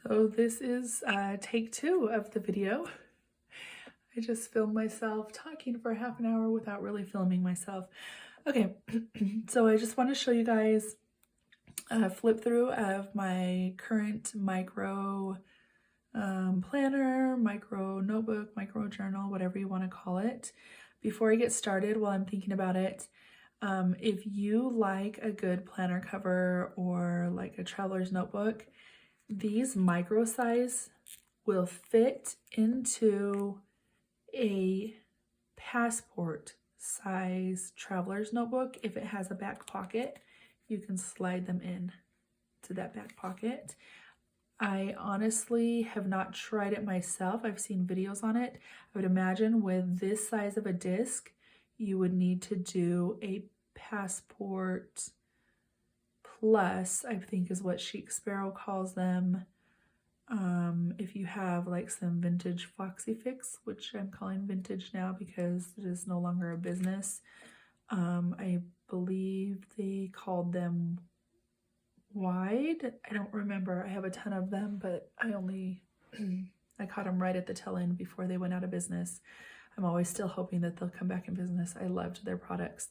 So this is take 2 of the video. I just filmed myself talking for half an hour without really filming myself. Okay, so I just want to show you guys a flip through of my current micro planner, micro notebook, micro journal, whatever you want to call it. Before I get started, while I'm thinking about it, if you like a good planner cover or like a traveler's notebook, these micro size will fit into a passport size traveler's notebook. If it has a back pocket, you can slide them in to that back pocket. I honestly have not tried it myself. I've seen videos on it. I would imagine with this size of a disc, you would need to do a passport plus, I think is what Chic Sparrow calls them. If you have like some vintage Foxy Fix, which I'm calling vintage now because it is no longer a business. I believe they called them wide. I don't remember. I have a ton of them, but I caught them right at the tail end before they went out of business. I'm always still hoping that they'll come back in business. I loved their products.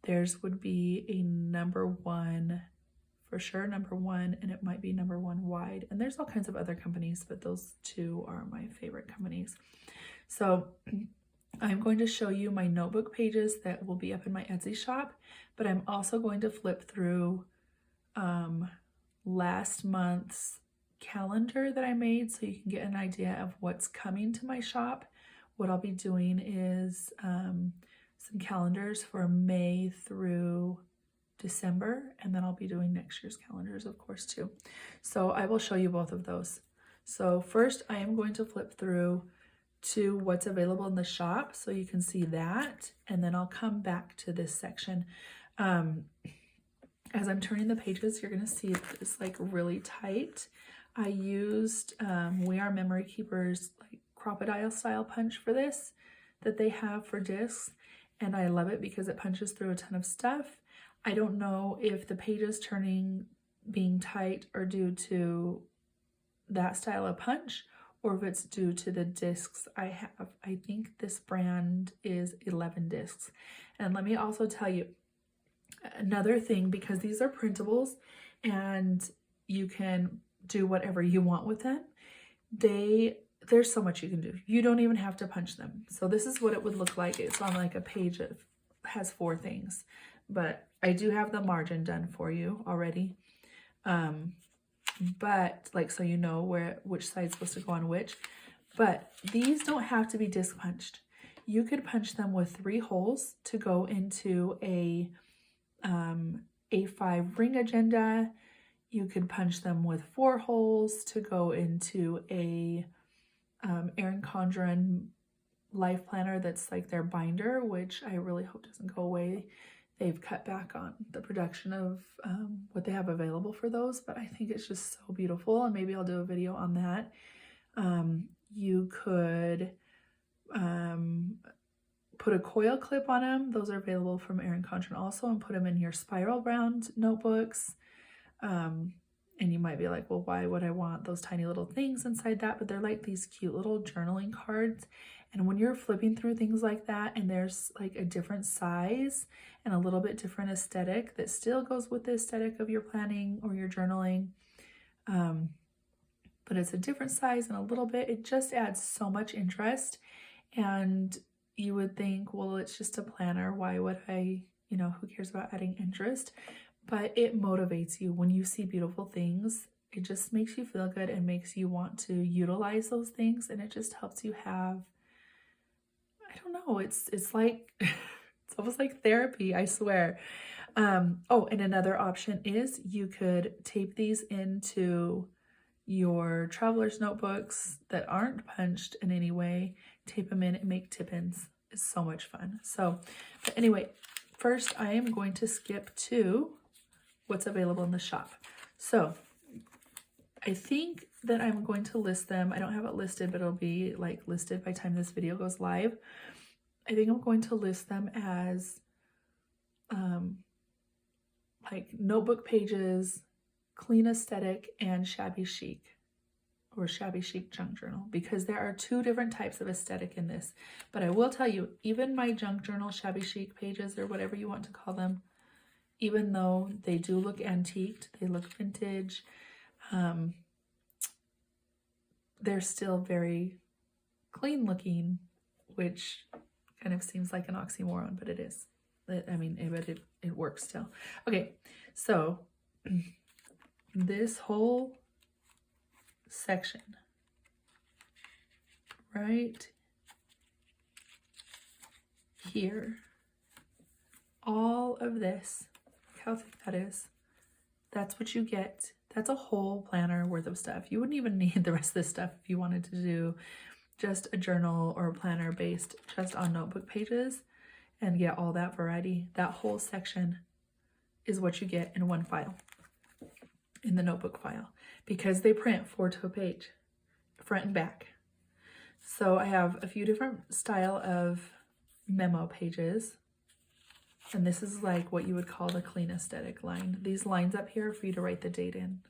Theirs would be a #1, for sure, #1, and it might be #1 wide. And there's all kinds of other companies, but those two are my favorite companies. So I'm going to show you my notebook pages that will be up in my Etsy shop, but I'm also going to flip through last month's calendar that I made so you can get an idea of what's coming to my shop. What I'll be doing is some calendars for May through December, and then I'll be doing next year's calendars, of course, too. So I will show you both of those. So first, I am going to flip through to what's available in the shop so you can see that, and then I'll come back to this section. As I'm turning the pages, you're going to see it's like really tight. I used We Are Memory Keepers like crocodile style punch for this that they have for discs, and I love it because it punches through a ton of stuff. I don't know if the pages being tight are due to that style of punch or if it's due to the discs I have. I think this brand is 11 discs. And let me also tell you another thing, because these are printables and you can do whatever you want with them. There's so much you can do. You don't even have to punch them. So this is what it would look like. It's on like a page that has 4 things, but I do have the margin done for you already. But like, so you know which side's supposed to go on which, but these don't have to be disc punched. You could punch them with 3 holes to go into a A5 ring agenda. You could punch them with 4 holes to go into a Erin Condren life planner that's like their binder, which I really hope doesn't go away. They've cut back on the production of what they have available for those, but I think it's just so beautiful, and maybe I'll do a video on that. You could put a coil clip on them. Those are available from Erin Condren also, and put them in your spiral bound notebooks. And you might be like, well, why would I want those tiny little things inside that? But they're like these cute little journaling cards. And when you're flipping through things like that, and there's like a different size and a little bit different aesthetic that still goes with the aesthetic of your planning or your journaling, but it's a different size and a little bit, it just adds so much interest. And you would think, well, it's just a planner. Why would I, who cares about adding interest? But it motivates you when you see beautiful things. It just makes you feel good and makes you want to utilize those things. And it just helps you have, I don't know, it's like, it's almost like therapy, I swear. Oh, and another option is you could tape these into your traveler's notebooks that aren't punched in any way, tape them in and make tip-ins. It's so much fun. So, but anyway, first I am going to skip to what's available in the shop. So I think that I'm going to list them. I don't have it listed, but it'll be like listed by the time this video goes live. I think I'm going to list them as like notebook pages, Clean Aesthetic and Shabby Chic, or Shabby Chic Junk Journal, because there are two different types of aesthetic in this. But I will tell you, even my junk journal Shabby Chic pages, or whatever you want to call them, even though they do look antiqued, they look vintage, they're still very clean looking, which kind of seems like an oxymoron, but it is. I mean, it works still. Okay, so this whole section right here, all of this, look how thick that is. That's what you get. That's a whole planner worth of stuff. You wouldn't even need the rest of this stuff if you wanted to do just a journal or a planner based just on notebook pages and get all that variety. That whole section is what you get in one file, in the notebook file, because they print 4 to a page, front and back. So I have a few different style of memo pages, and this is like what you would call the clean aesthetic line. These lines up here are for you to write the date in.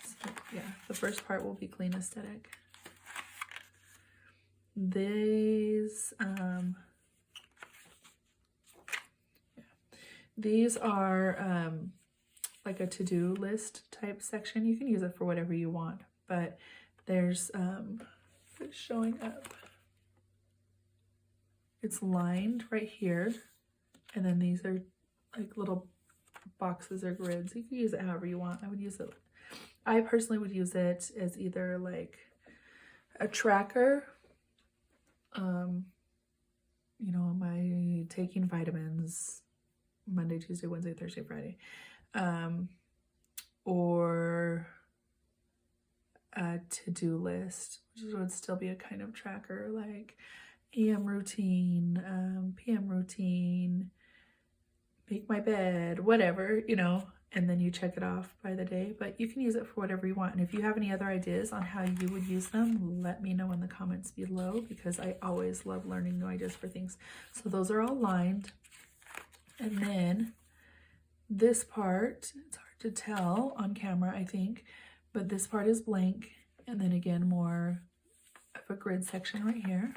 So yeah, the first part will be clean aesthetic. These are like a to-do list type section. You can use it for whatever you want, but there's it's showing up. It's lined right here, and then these are like little boxes or grids. You can use it however you want. I personally would use it as either like a tracker, you know, my taking vitamins Monday, Tuesday, Wednesday, Thursday, Friday, or a to-do list, which would still be a kind of tracker, like AM routine, PM routine, make my bed, whatever, you know, and then you check it off by the day. But you can use it for whatever you want. And if you have any other ideas on how you would use them, let me know in the comments below, because I always love learning new ideas for things. So those are all lined. And then this part, it's hard to tell on camera, I think, but this part is blank. And then again, more of a grid section right here.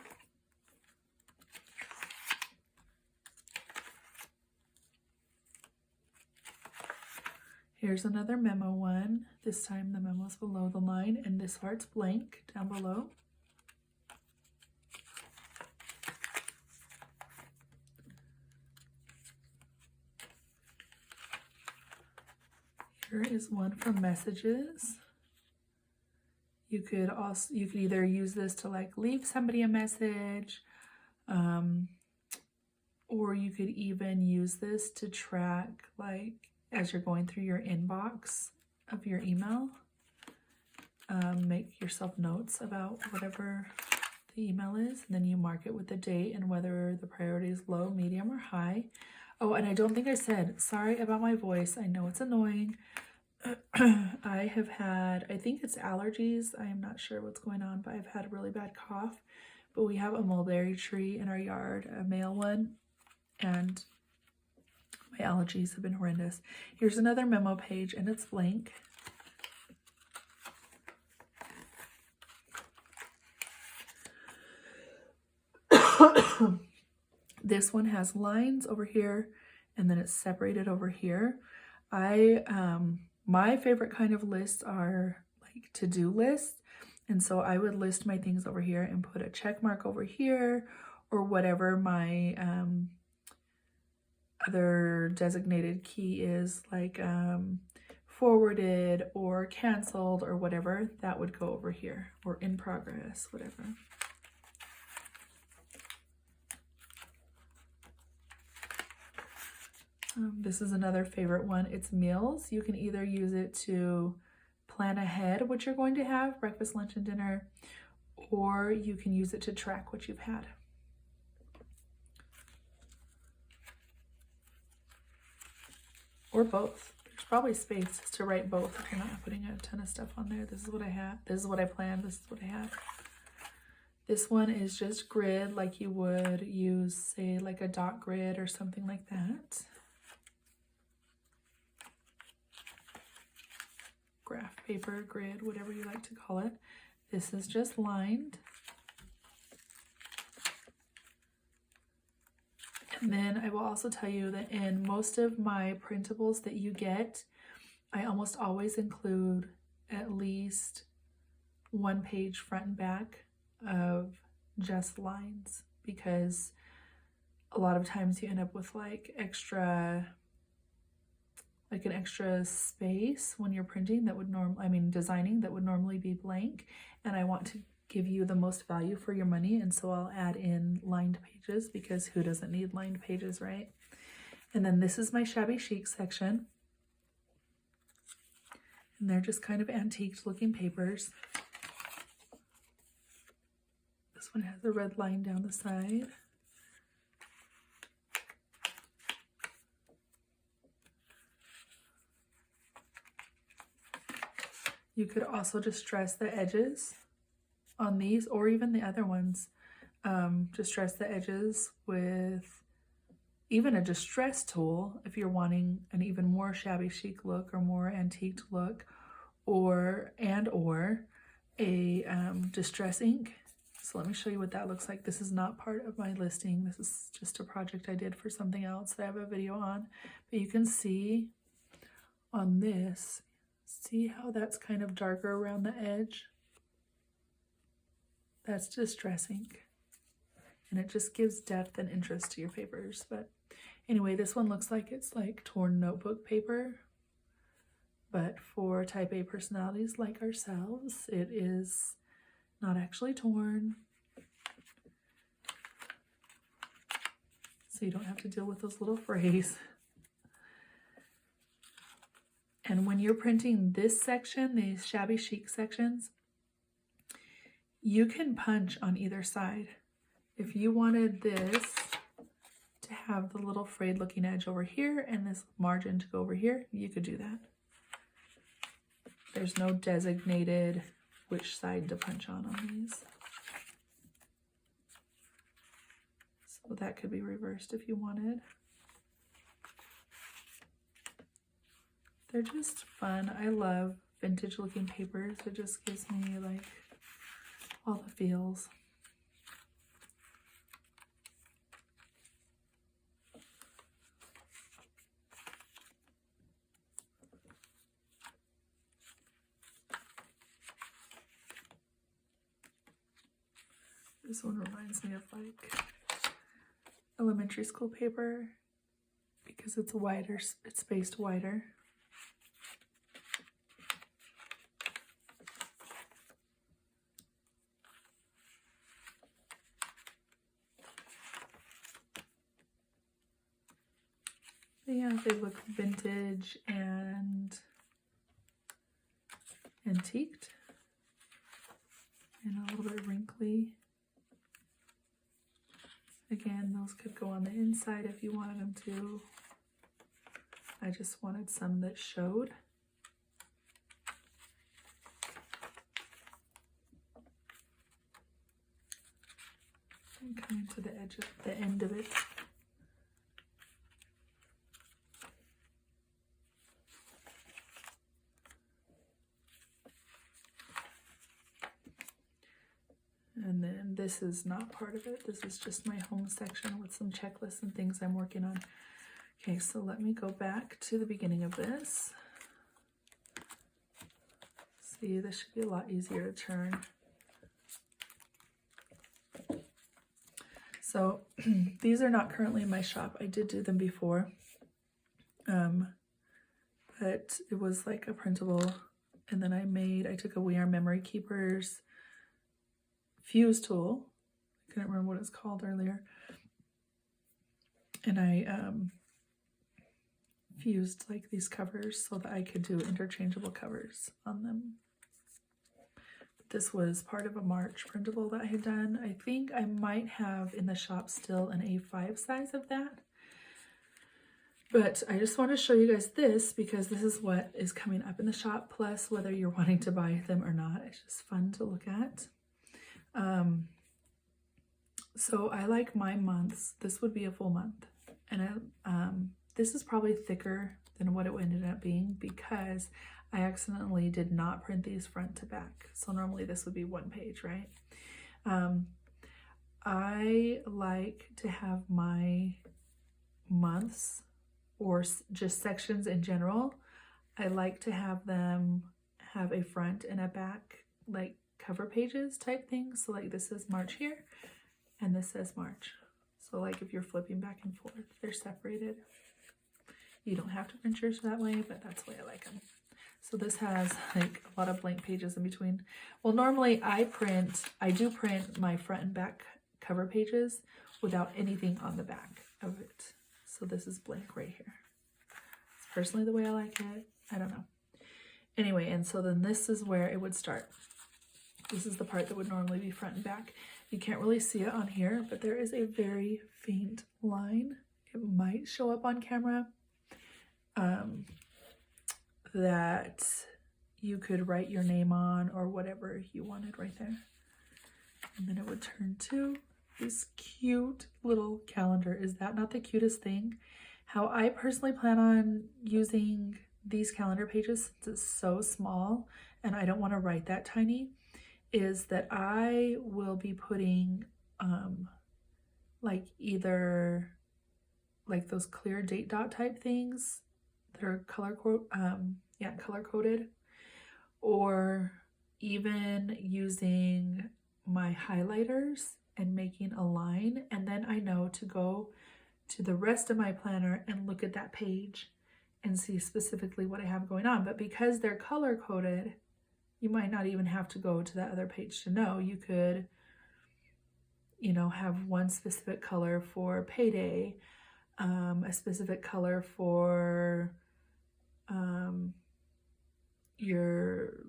Here's another memo one. This time the memo's below the line, and this part's blank down below. Here is one for messages. You could either use this to like leave somebody a message, or you could even use this to track, like, as you're going through your inbox of your email, make yourself notes about whatever the email is, and then you mark it with the date and whether the priority is low, medium, or high. Oh, and I don't think I said, sorry about my voice. I know it's annoying. I have had, I think it's allergies. I am not sure what's going on, but I've had a really bad cough. But we have a mulberry tree in our yard, a male one, and my allergies have been horrendous. Here's another memo page, and it's blank. This one has lines over here, and then it's separated over here. My favorite kind of lists are like to-do lists, and so I would list my things over here and put a check mark over here, or whatever my other designated key is, like forwarded or canceled or whatever, that would go over here, or in progress, whatever. This is another favorite one. It's meals. You can either use it to plan ahead what you're going to have, breakfast, lunch, and dinner, or you can use it to track what you've had. Or both. There's probably space to write both if you're not putting a ton of stuff on there. This is what I have. This is what I planned. This is what I have. This one is just grid, like you would use, say, like a dot grid or something like that. graph paper, grid, whatever you like to call it. This is just lined. And then I will also tell you that in most of my printables that you get, I almost always include at least one page front and back of just lines, because a lot of times you end up with like an extra space when you're printing that would designing that would normally be blank, and I want to give you the most value for your money, and so I'll add in lined pages, because who doesn't need lined pages, right? And then this is my shabby chic section, and they're just kind of antiqued looking papers. This one has a red line down the side. You could also distress the edges on these, or even the other ones. Distress the edges with even a distress tool if you're wanting an even more shabby chic look or more antiqued look, or a distress ink. So let me show you what that looks like. This is not part of my listing. This is just a project I did for something else that I have a video on. But you can see on this, see how that's kind of darker around the edge? That's distress ink. And it just gives depth and interest to your papers. But anyway, this one looks like it's like torn notebook paper. But for type A personalities like ourselves, it is not actually torn. So you don't have to deal with those little frays. And when you're printing this section, these shabby chic sections, you can punch on either side. If you wanted this to have the little frayed looking edge over here and this margin to go over here, you could do that. There's no designated which side to punch on these. So that could be reversed if you wanted. They're just fun. I love vintage looking papers. It just gives me like all the feels. This one reminds me of like elementary school paper because it's wider, it's spaced wider. Yeah, they look vintage and antiqued and a little bit wrinkly. Again, those could go on the inside if you wanted them to. I just wanted some that showed. And coming to the edge of the end of it. And then this is not part of it. This is just my home section with some checklists and things I'm working on. Okay, so let me go back to the beginning of this. See, this should be a lot easier to turn. So these are not currently in my shop. I did do them before. But it was like a printable. And then I took a We Are Memory Keepers fuse tool. I couldn't remember what it's called earlier. And I fused like these covers so that I could do interchangeable covers on them. This was part of a March printable that I had done. I think I might have in the shop still an A5 size of that. But I just want to show you guys this because this is what is coming up in the shop, plus whether you're wanting to buy them or not. It's just fun to look at. So I like my months. This would be a full month. And this is probably thicker than what it ended up being because I accidentally did not print these front to back. So normally this would be one page, right? I like to have my months or just sections in general. I like to have them have a front and a back, like cover pages type thing. So like this says March here and this says March. So like if you're flipping back and forth, they're separated. You don't have to print yours that way, but that's the way I like them. So this has like a lot of blank pages in between. Well, normally I do print my front and back cover pages without anything on the back of it. So this is blank right here. It's personally the way I like it. I don't know. Anyway, and so then this is where it would start. This is the part that would normally be front and back. You can't really see it on here, but there is a very faint line. It might show up on camera that you could write your name on or whatever you wanted right there. And then it would turn to this cute little calendar. Is that not the cutest thing? How I personally plan on using these calendar pages, since it's so small and I don't want to write that tiny, is that I will be putting like either like those clear date dot type things that are color coded, or even using my highlighters and making a line, and then I know to go to the rest of my planner and look at that page and see specifically what I have going on. But because they're color coded, you might not even have to go to that other page to know. You could, you know, have one specific color for payday, a specific color for your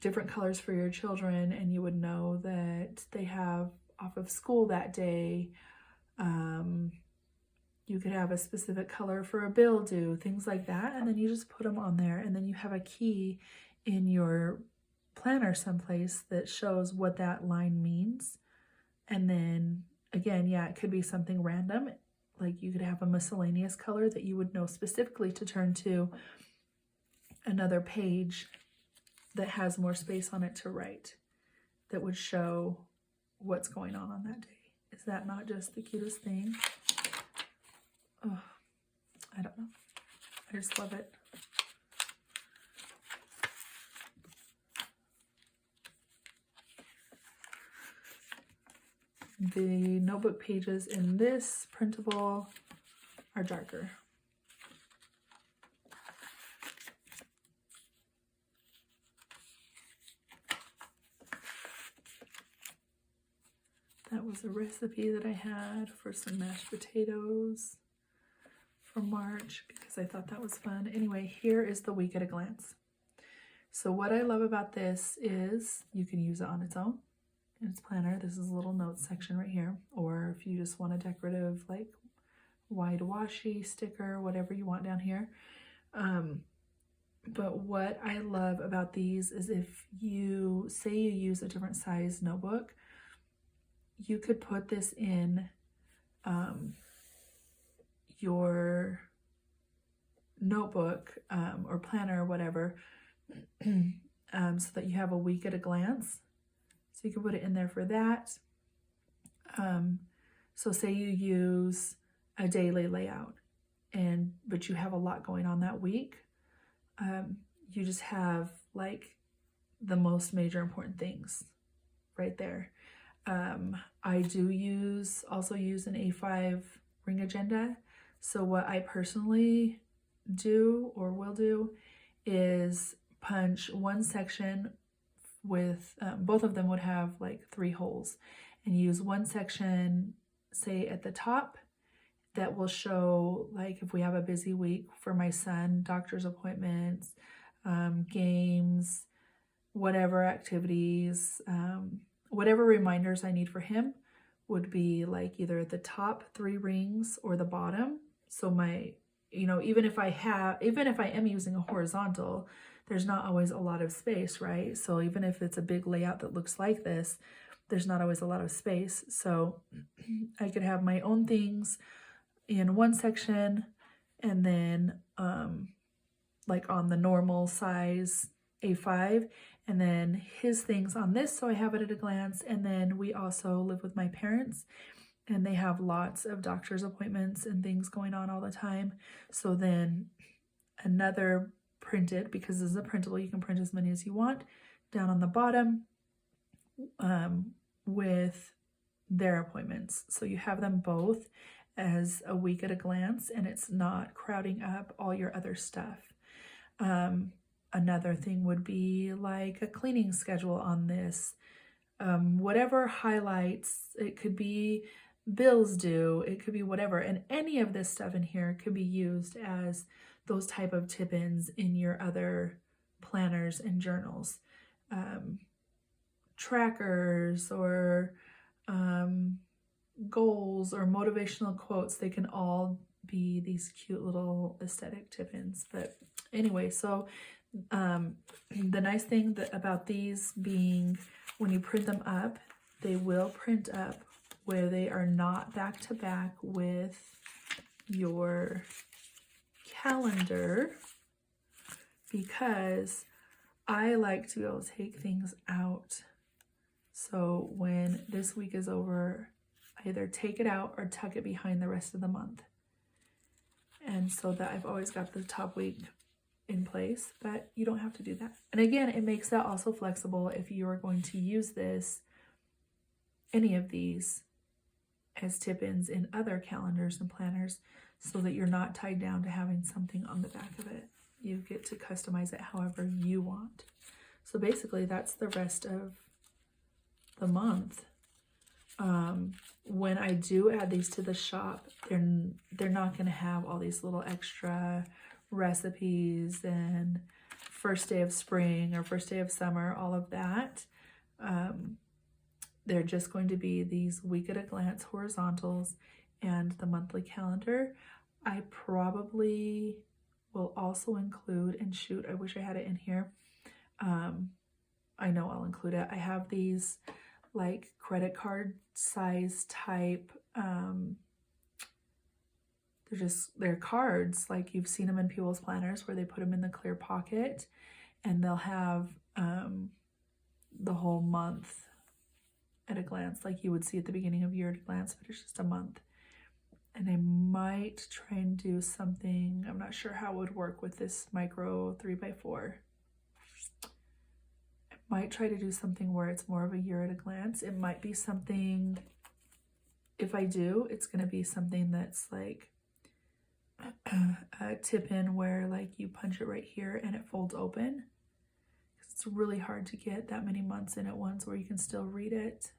different colors for your children, and you would know that they have off of school that day. You could have a specific color for a bill due, things like that, and then you just put them on there, and then you have a key in your planner someplace that shows what that line means. And then again, yeah, it could be something random, like you could have a miscellaneous color that you would know specifically to turn to another page that has more space on it to write, that would show what's going on that day. Is that not just the cutest thing? Oh, I don't know. I just love it. The notebook pages in this printable are darker. That was a recipe that I had for some mashed potatoes for March because I thought that was fun. Anyway, here is the week at a glance. So what I love about this is you can use it on its own in its planner. This is a little notes section right here. Or if you just want a decorative like wide washi sticker, whatever you want down here. But what I love about these is if you say you use a different size notebook, you could put this in your notebook or planner or whatever, so that you have a week at a glance. So you can put it in there for that. So say you use a daily layout, but you have a lot going on that week. You just have like the most major important things right there. I do also use an A5 ring agenda. So what I personally do or will do is punch one section with, both of them would have like 3 holes, and use one section, say at the top, that will show like if we have a busy week for my son, doctor's appointments, games, whatever activities, whatever reminders I need for him would be like either the top 3 rings or the bottom. So my, even if I am using a horizontal, there's not always a lot of space, right? So even if it's a big layout that looks like this, there's not always a lot of space. So I could have my own things in one section, and then like on the normal size A5, and then his things on this, so I have it at a glance. And then we also live with my parents, and they have lots of doctor's appointments and things going on all the time. So then another printed, because this is a printable, you can print as many as you want, down on the bottom with their appointments. So you have them both as a week at a glance, and it's not crowding up all your other stuff. Another thing would be like a cleaning schedule on this. Whatever highlights, it could be bills due, it could be whatever. And any of this stuff in here could be used as those type of tip-ins in your other planners and journals. Trackers or goals or motivational quotes, they can all be these cute little aesthetic tip-ins. But anyway, so the nice thing about these being when you print them up, they will print up where they are not back to back with your calendar, because I like to be able to take things out. So when this week is over, I either take it out or tuck it behind the rest of the month. And so that I've always got the top week in place, but you don't have to do that. And again, it makes that also flexible if you are going to use this, any of these, as tip-ins in other calendars and planners, so that you're not tied down to having something on the back of it. You get to customize it however you want. So basically that's the rest of the month. When I do add these to the shop, they're not going to have all these little extra recipes and first day of spring or first day of summer, all of that. They're just going to be these week at a glance horizontals and the monthly calendar. I probably will also include, and shoot, I wish I had it in here. I know I'll include it. I have these like credit card size type, they're cards, like you've seen them in people's planners where they put them in the clear pocket, and they'll have the whole month at a glance, like you would see at the beginning of year at a glance, but it's just a month. And I might try and do something, I'm not sure how it would work with this micro 3x4. I might try to do something where it's more of a year at a glance. It might be something, if I do, it's going to be something that's like a tip in where like you punch it right here and it folds open. It's really hard to get that many months in at once where you can still read it,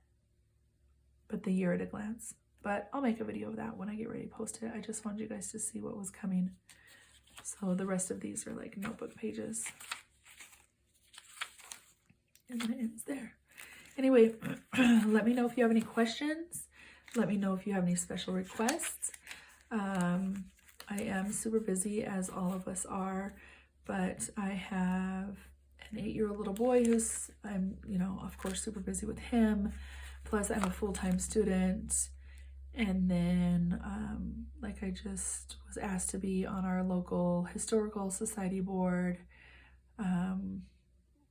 but the year at a glance. But I'll make a video of that when I get ready to post it. I just wanted you guys to see what was coming. So the rest of these are like notebook pages. And then it ends there. Anyway, let me know if you have any questions. Let me know if you have any special requests. I am super busy, as all of us are, but I have an 8-year-old little boy who's, I'm, of course, super busy with him. Plus I'm a full-time student. And then, like I just was asked to be on our local historical society board.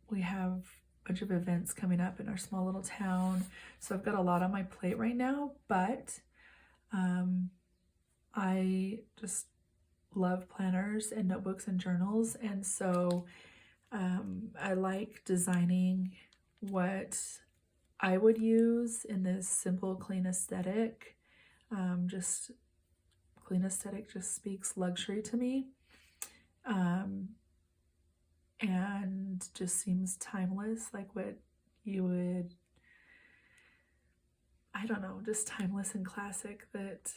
We have a bunch of events coming up in our small little town. So I've got a lot on my plate right now, but I just love planners and notebooks and journals. And so I like designing what I would use in this simple, clean aesthetic. Just clean aesthetic just speaks luxury to me, and just seems timeless, like what you would, I don't know, just timeless and classic, that,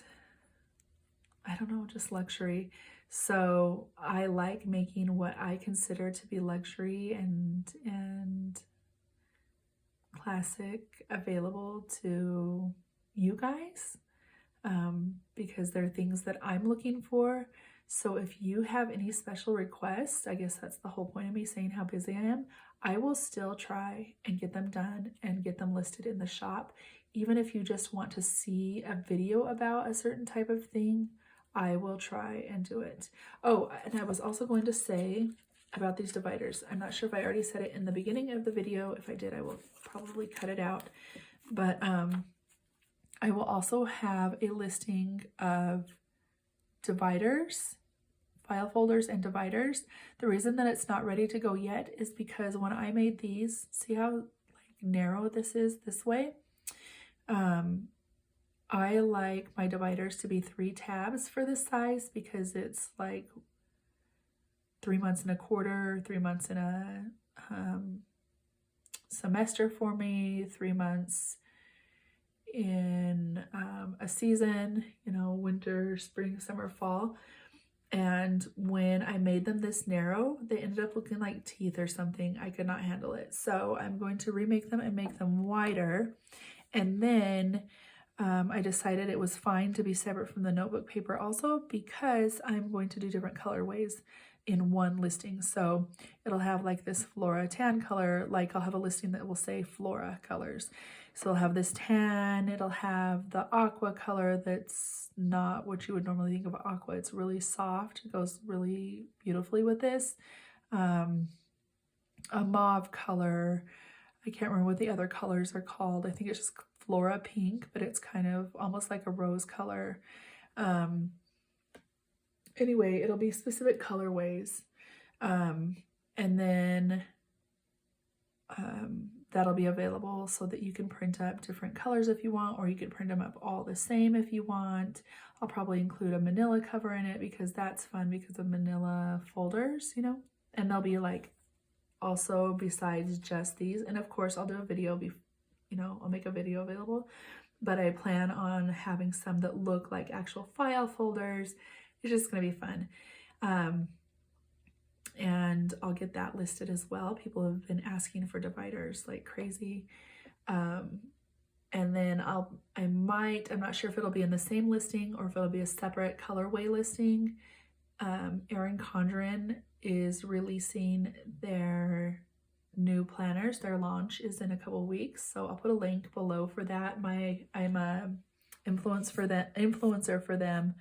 I don't know, just luxury. So I like making what I consider to be luxury and classic available to you guys. Because they're things that I'm looking for. So if you have any special requests, I guess that's the whole point of me saying how busy I am, I will still try and get them done and get them listed in the shop. Even if you just want to see a video about a certain type of thing, I will try and do it. Oh, and I was also going to say about these dividers. I'm not sure if I already said it in the beginning of the video. If I did, I will probably cut it out. But I will also have a listing of dividers, file folders and dividers. The reason that it's not ready to go yet is because when I made these, see how like narrow this is this way? I like my dividers to be 3 tabs for this size because it's like 3 months and a quarter, 3 months in a semester for me, 3 months in a season, you know, winter, spring, summer, fall. And when I made them this narrow, they ended up looking like teeth or something. I could not handle it. So I'm going to remake them and make them wider. And then I decided it was fine to be separate from the notebook paper also because I'm going to do different colorways in one listing. So it'll have like this Flora tan color, like I'll have a listing that will say Flora colors. So it'll have this tan, it'll have the aqua color that's not what you would normally think of aqua. It's really soft, it goes really beautifully with this. A mauve color, I can't remember what the other colors are called. I think it's just Flora pink, but it's kind of almost like a rose color. Anyway, it'll be specific colorways. And then that'll be available so that you can print up different colors if you want, or you can print them up all the same if you want. I'll probably include a manila cover in it because that's fun because of manila folders, you know, and they'll be like also besides just these. And of course I'll do a video, you know, I'll make a video available, but I plan on having some that look like actual file folders. It's just going to be fun. And I'll get that listed as well. People have been asking for dividers like crazy. And then I'm not sure if it'll be in the same listing or if it'll be a separate colorway listing. Erin Condren is releasing their new planners. Their launch is in a couple weeks, so I'll put a link below for that. I'm a influencer for them.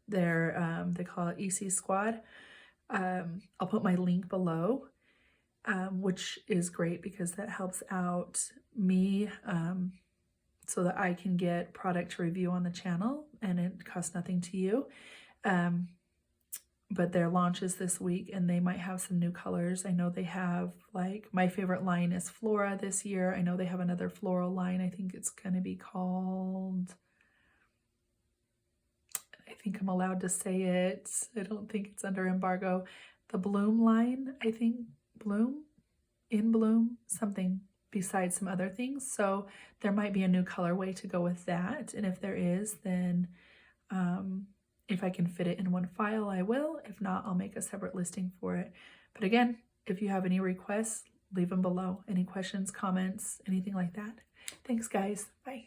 They call it EC Squad. I'll put my link below, which is great because that helps out me so that I can get product to review on the channel and it costs nothing to you. But their launch is this week and they might have some new colors. I know they have, like, my favorite line is Flora this year. I know they have another floral line. I think it's going to be called, I think I'm allowed to say it. I don't think it's under embargo. The Bloom line, I think, Bloom, in Bloom, something besides some other things. So there might be a new colorway to go with that. And if there is, then if I can fit it in one file, I will. If not, I'll make a separate listing for it. But again, if you have any requests, leave them below. Any questions, comments, anything like that. Thanks, guys. Bye.